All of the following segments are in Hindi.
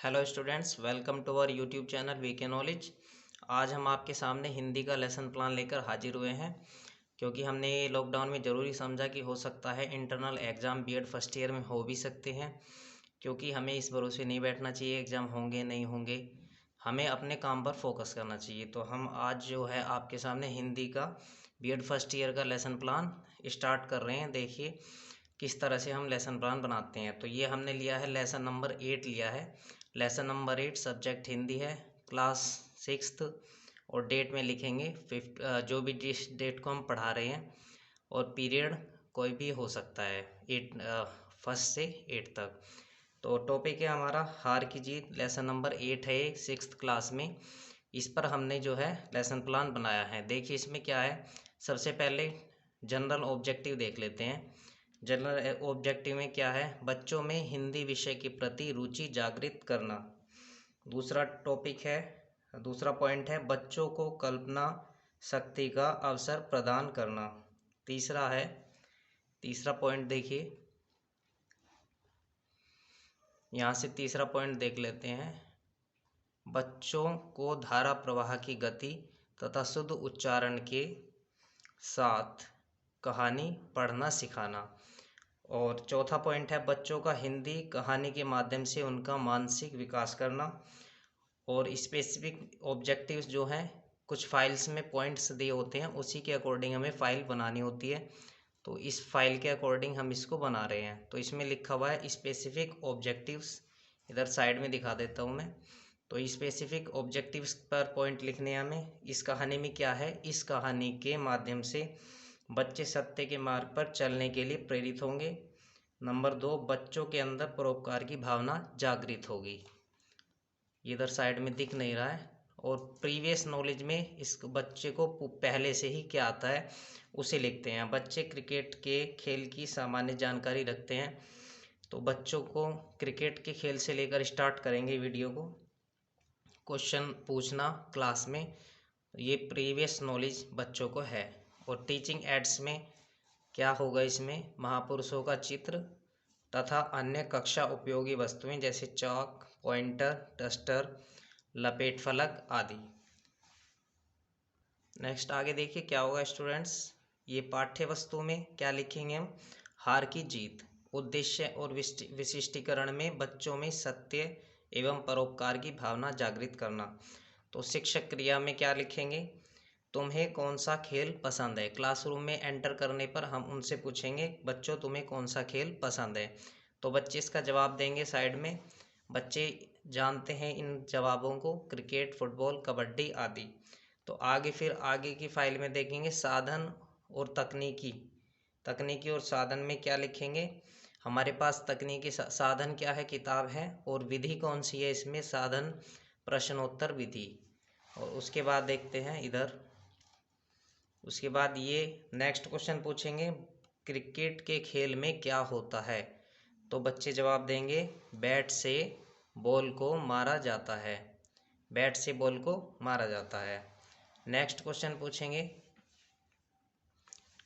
Hello students, welcome to our YouTube channel VK knowledge. आज हम आपके सामने हिंदी का लेसन प्लान लेकर हाजिर हुए हैं, क्योंकि हमने लॉकडाउन में ज़रूरी समझा कि हो सकता है internal exam BEd first year में हो भी सकते हैं। क्योंकि हमें इस भरोसे नहीं बैठना चाहिए एग्ज़ाम होंगे नहीं होंगे, हमें अपने काम पर फोकस करना चाहिए। तो हम आज जो है आपके सामने हिंदी का बीएड फर्स्ट ईयर का लेसन प्लान स्टार्ट कर रहे हैं। देखिए किस तरह से हम लेसन प्लान बनाते हैं। तो ये हमने लिया है, लेसन नंबर 8 लिया है। लेसन नंबर 8 सब्जेक्ट हिंदी है, क्लास 6th, और डेट में लिखेंगे 5 जो भी जिस डेट को हम पढ़ा रहे हैं, और पीरियड कोई भी हो सकता है 1 से 8 तक। तो टॉपिक है हमारा हार की जीत। लेसन नंबर 8 है, 6th क्लास में। इस पर हमने जो है लेसन प्लान बनाया है। देखिए इसमें क्या है। सबसे पहले जनरल ऑब्जेक्टिव देख लेते हैं। जनरल ऑब्जेक्टिव में क्या है, बच्चों में हिंदी विषय के प्रति रुचि जागृत करना। दूसरा टॉपिक है, दूसरा पॉइंट है बच्चों को कल्पना शक्ति का अवसर प्रदान करना। तीसरा है, तीसरा पॉइंट देखिए, यहाँ से तीसरा पॉइंट देख लेते हैं। बच्चों को धारा प्रवाह की गति तथा शुद्ध उच्चारण के साथ कहानी पढ़ना सिखाना। और चौथा पॉइंट है बच्चों का हिंदी कहानी के माध्यम से उनका मानसिक विकास करना। और स्पेसिफिक ऑब्जेक्टिव्स जो हैं, कुछ फाइल्स में पॉइंट्स दिए होते हैं, उसी के अकॉर्डिंग हमें फ़ाइल बनानी होती है। तो इस फाइल के अकॉर्डिंग हम इसको बना रहे हैं। तो इसमें लिखा हुआ है स्पेसिफिक ऑब्जेक्टिव्स, इधर साइड में दिखा देता हूँ मैं। तो स्पेसिफिक ऑब्जेक्टिव्स पर पॉइंट लिखने हमें। इस कहानी में क्या है, इस कहानी के माध्यम से बच्चे सत्य के मार्ग पर चलने के लिए प्रेरित होंगे। नंबर 2, बच्चों के अंदर परोपकार की भावना जागृत होगी। इधर साइड में दिख नहीं रहा है। और प्रीवियस नॉलेज में इस बच्चे को पहले से ही क्या आता है उसे लिखते हैं। बच्चे क्रिकेट के खेल की सामान्य जानकारी रखते हैं। तो बच्चों को क्रिकेट के खेल से लेकर स्टार्ट करेंगे वीडियो को। क्वेश्चन पूछना क्लास में, ये प्रीवियस नॉलेज बच्चों को है। और टीचिंग एड्स में क्या होगा, इसमें महापुरुषों का चित्र तथा अन्य कक्षा उपयोगी वस्तुएं जैसे चॉक, पॉइंटर, डस्टर, लपेट फलक आदि। नेक्स्ट आगे देखिए क्या होगा स्टूडेंट्स। ये पाठ्य वस्तु में क्या लिखेंगे हम, हार की जीत। उद्देश्य और विशिष्टीकरण में बच्चों में सत्य एवं परोपकार की भावना जागृत करना। तो शिक्षक क्रिया में क्या लिखेंगे, तुम्हें कौन सा खेल पसंद है। क्लासरूम में एंटर करने पर हम उनसे पूछेंगे बच्चों तुम्हें कौन सा खेल पसंद है। तो बच्चे इसका जवाब देंगे साइड में। बच्चे जानते हैं इन जवाबों को, क्रिकेट, फुटबॉल, कबड्डी आदि। तो आगे फिर आगे की फाइल में देखेंगे साधन और तकनीकी। तकनीकी और साधन में क्या लिखेंगे, हमारे पास तकनीकी साधन क्या है, किताब है। और विधि कौन सी है इसमें, साधन प्रश्नोत्तर विधि। और उसके बाद देखते हैं इधर, उसके बाद ये नेक्स्ट क्वेश्चन पूछेंगे, क्रिकेट के खेल में क्या होता है। तो बच्चे जवाब देंगे बैट से बॉल को मारा जाता है। बैट से बॉल को मारा जाता है। नेक्स्ट क्वेश्चन पूछेंगे,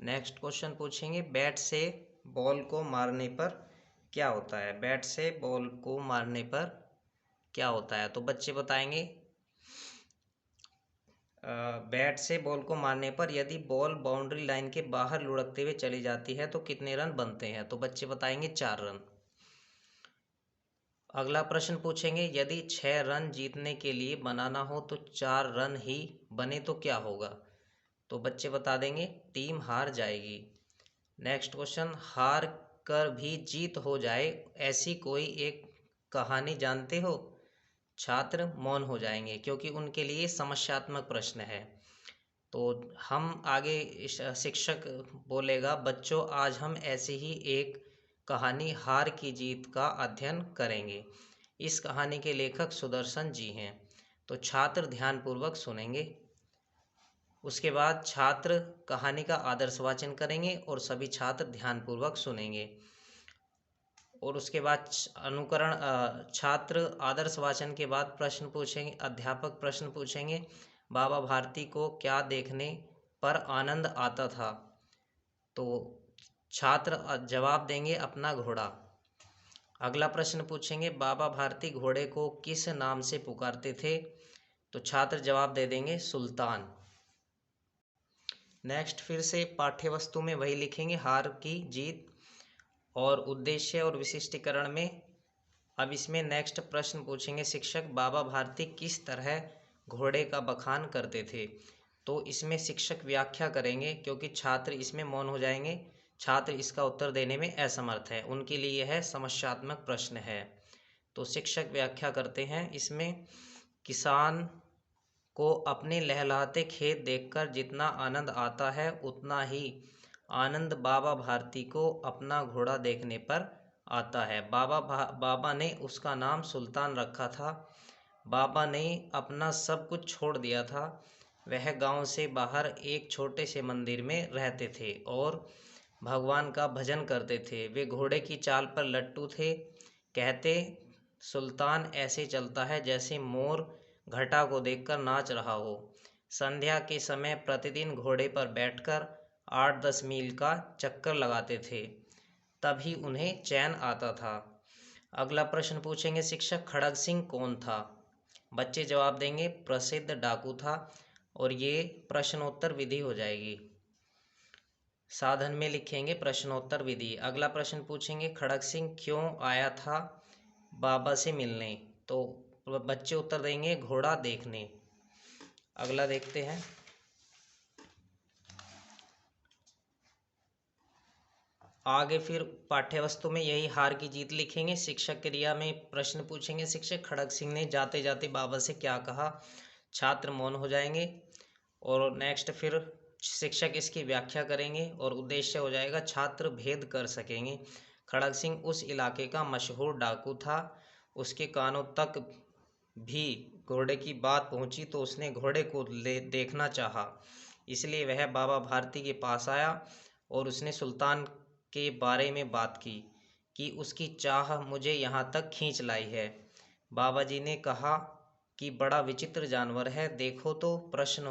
नेक्स्ट क्वेश्चन पूछेंगे बैट से बॉल को मारने पर क्या होता है। बैट से बॉल को मारने पर क्या होता है। तो बच्चे बताएंगे बैट से बॉल को मारने पर यदि बॉल बाउंड्री लाइन के बाहर लुढ़कते हुए चली जाती है तो कितने रन बनते हैं। तो बच्चे बताएंगे 4 रन। अगला प्रश्न पूछेंगे, यदि 6 रन जीतने के लिए बनाना हो तो 4 रन ही बने तो क्या होगा। तो बच्चे बता देंगे टीम हार जाएगी। नेक्स्ट क्वेश्चन, हार कर भी जीत हो जाए ऐसी कोई एक कहानी जानते हो। छात्र मौन हो जाएंगे, क्योंकि उनके लिए समस्यात्मक प्रश्न है। तो हम आगे शिक्षक बोलेगा बच्चों आज हम ऐसी ही एक कहानी हार की जीत का अध्ययन करेंगे। इस कहानी के लेखक सुदर्शन जी हैं। तो छात्र ध्यानपूर्वक सुनेंगे। उसके बाद छात्र कहानी का आदर्श वाचन करेंगे और सभी छात्र ध्यानपूर्वक सुनेंगे। और उसके बाद अनुकरण, छात्र आदर्श वाचन के बाद प्रश्न पूछेंगे, अध्यापक प्रश्न पूछेंगे, बाबा भारती को क्या देखने पर आनंद आता था। तो छात्र जवाब देंगे अपना घोड़ा। अगला प्रश्न पूछेंगे, बाबा भारती घोड़े को किस नाम से पुकारते थे? तो छात्र जवाब दे देंगे सुल्तान। नेक्स्ट फिर से पाठ्य वस्तु में वही लिखेंगे, हार की जीत और उद्देश्य और विशिष्टीकरण में। अब इसमें नेक्स्ट प्रश्न पूछेंगे, शिक्षक बाबा भारती किस तरह घोड़े का बखान करते थे? तो इसमें शिक्षक व्याख्या करेंगे, क्योंकि छात्र इसमें मौन हो जाएंगे, छात्र इसका उत्तर देने में असमर्थ है, उनके लिए यह समस्यात्मक प्रश्न है। तो शिक्षक व्याख्या करते हैं इसमें, किसान को अपने लहलहाते खेत देखकर जितना आनंद आता है उतना ही आनंद बाबा भारती को अपना घोड़ा देखने पर आता है। बाबा ने उसका नाम सुल्तान रखा था। बाबा ने अपना सब कुछ छोड़ दिया था। वह गांव से बाहर एक छोटे से मंदिर में रहते थे और भगवान का भजन करते थे। वे घोड़े की चाल पर लट्टू थे। कहते, सुल्तान ऐसे चलता है जैसे मोर घटा को देखकर नाच रहा हो। संध्या के समय प्रतिदिन घोड़े पर बैठकर 8-10 मील का चक्कर लगाते थे, तभी उन्हें चैन आता था। अगला प्रश्न पूछेंगे, शिक्षक खड़ग सिंह कौन था? बच्चे जवाब देंगे प्रसिद्ध डाकू था, और ये प्रश्नोत्तर विधि हो जाएगी। साधन में लिखेंगे प्रश्नोत्तर विधि। अगला प्रश्न पूछेंगे, खड़ग सिंह क्यों आया था बाबा से मिलने? तो बच्चे उत्तर देंगे घोड़ा देखने। अगला देखते हैं, आगे फिर पाठ्यवस्तु में यही हार की जीत लिखेंगे। शिक्षक क्रिया में प्रश्न पूछेंगे, शिक्षक खड़ग सिंह ने जाते जाते बाबा से क्या कहा? छात्र मौन हो जाएंगे। और नेक्स्ट फिर शिक्षक इसकी व्याख्या करेंगे और उद्देश्य हो जाएगा छात्र भेद कर सकेंगे। खड़ग सिंह उस इलाके का मशहूर डाकू था। उसके कानों तक भी घोड़े की बात पहुंची तो उसने घोड़े को देखना चाहा, इसलिए वह बाबा भारती के पास आया और उसने सुल्तान के बारे में बात की कि उसकी चाह मुझे यहाँ तक खींच लाई है। बाबा जी ने कहा कि बड़ा विचित्र जानवर है, देखो तो प्रसन्न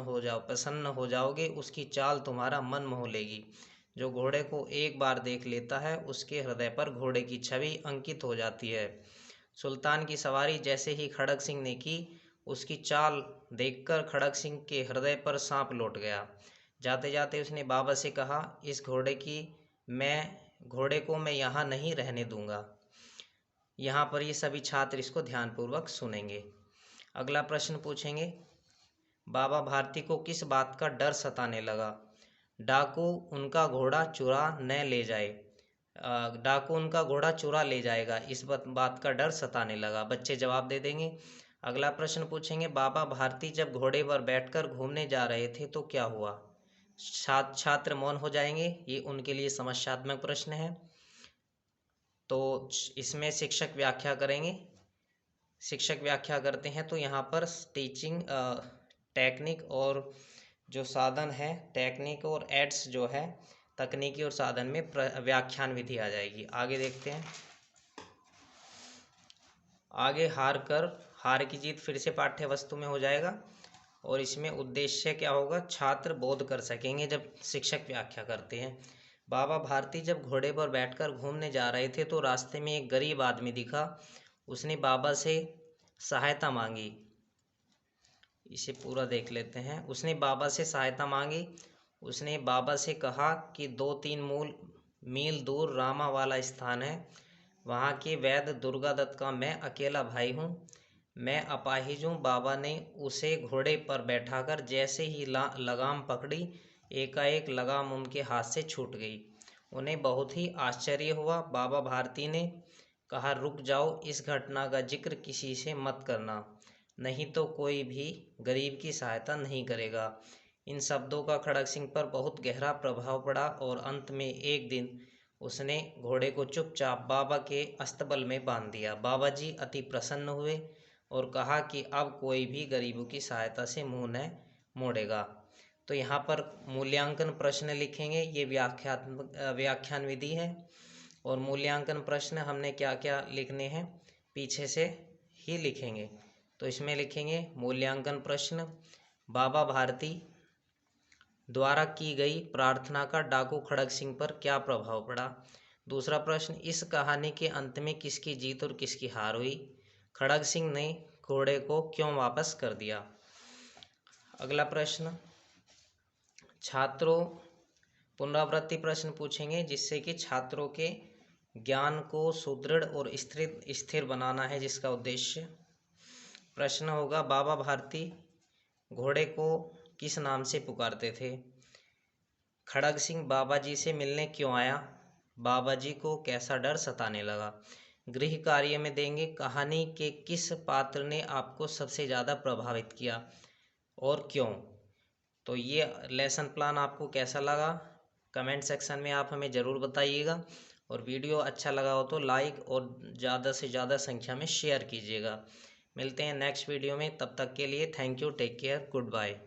हो जाओगे, उसकी चाल तुम्हारा मन मोह लेगी। जो घोड़े को एक बार देख लेता है उसके हृदय पर घोड़े की छवि अंकित हो जाती है। सुल्तान की सवारी जैसे ही खड़ग सिंह ने की, उसकी चाल देखकर खड़ग सिंह के हृदय पर सांप लौट गया। जाते जाते उसने बाबा से कहा, इस घोड़े को मैं यहाँ नहीं रहने दूंगा। यहाँ पर ये सभी छात्र इसको ध्यानपूर्वक सुनेंगे। अगला प्रश्न पूछेंगे, बाबा भारती को किस बात का डर सताने लगा? डाकू उनका घोड़ा चुरा ले जाएगा, इस बात का डर सताने लगा। बच्चे जवाब दे देंगे। अगला प्रश्न पूछेंगे, बाबा भारती जब घोड़े पर बैठकर घूमने जा रहे थे तो क्या हुआ? छात्र मौन हो जाएंगे, ये उनके लिए समस्यात्मक प्रश्न है। तो इसमें शिक्षक व्याख्या करेंगे। शिक्षक व्याख्या करते हैं तो यहाँ पर टीचिंग टेक्निक और जो साधन है, टेक्निक और एड्स जो है तकनीकी और साधन में व्याख्यान विधि आ जाएगी। आगे देखते हैं। आगे हार की जीत फिर से पाठ्य वस्तु में हो जाएगा और इसमें उद्देश्य क्या होगा? छात्र बोध कर सकेंगे जब शिक्षक व्याख्या करते हैं। बाबा भारती जब घोड़े पर बैठकर घूमने जा रहे थे तो रास्ते में एक गरीब आदमी दिखा। उसने बाबा से सहायता मांगी। इसे पूरा देख लेते हैं। उसने बाबा से सहायता मांगी। उसने बाबा से कहा कि 2-3 मील दूर रामा वाला स्थान है, वहाँ के वैद्य दुर्गा दत्त का मैं अकेला भाई हूँ, मैं अपाहिज हूँ। बाबा ने उसे घोड़े पर बैठाकर जैसे ही लगाम पकड़ी, एकाएक लगाम उनके हाथ से छूट गई। उन्हें बहुत ही आश्चर्य हुआ। बाबा भारती ने कहा, रुक जाओ, इस घटना का जिक्र किसी से मत करना, नहीं तो कोई भी गरीब की सहायता नहीं करेगा। इन शब्दों का खड़ग सिंह पर बहुत गहरा प्रभाव पड़ा और अंत में एक दिन उसने घोड़े को चुपचाप बाबा के अस्तबल में बांध दिया। बाबा जी अति प्रसन्न हुए और कहा कि अब कोई भी गरीबों की सहायता से मुंह न मोड़ेगा। तो यहाँ पर मूल्यांकन प्रश्न लिखेंगे। ये व्याख्यान विधि है और मूल्यांकन प्रश्न हमने क्या क्या लिखने हैं पीछे से ही लिखेंगे। तो इसमें लिखेंगे मूल्यांकन प्रश्न, बाबा भारती द्वारा की गई प्रार्थना का डाकू खड़ग सिंह पर क्या प्रभाव पड़ा? दूसरा प्रश्न, इस कहानी के अंत में किसकी जीत और किसकी हार हुई? खड़ग सिंह ने घोड़े को क्यों वापस कर दिया? अगला प्रश्न, छात्रों पुनरावृत्ति प्रश्न पूछेंगे जिससे कि छात्रों के ज्ञान को सुदृढ़ और स्थिर बनाना है, जिसका उद्देश्य। प्रश्न होगा, बाबा भारती घोड़े को किस नाम से पुकारते थे? खड़ग सिंह बाबा जी से मिलने क्यों आया? बाबा जी को कैसा डर सताने लगा? गृह कार्य में देंगे, कहानी के किस पात्र ने आपको सबसे ज़्यादा प्रभावित किया और क्यों? तो ये लेसन प्लान आपको कैसा लगा कमेंट सेक्शन में आप हमें ज़रूर बताइएगा, और वीडियो अच्छा लगा हो तो लाइक और ज़्यादा से ज़्यादा संख्या में शेयर कीजिएगा। मिलते हैं नेक्स्ट वीडियो में, तब तक के लिए thank you, take care, good bye.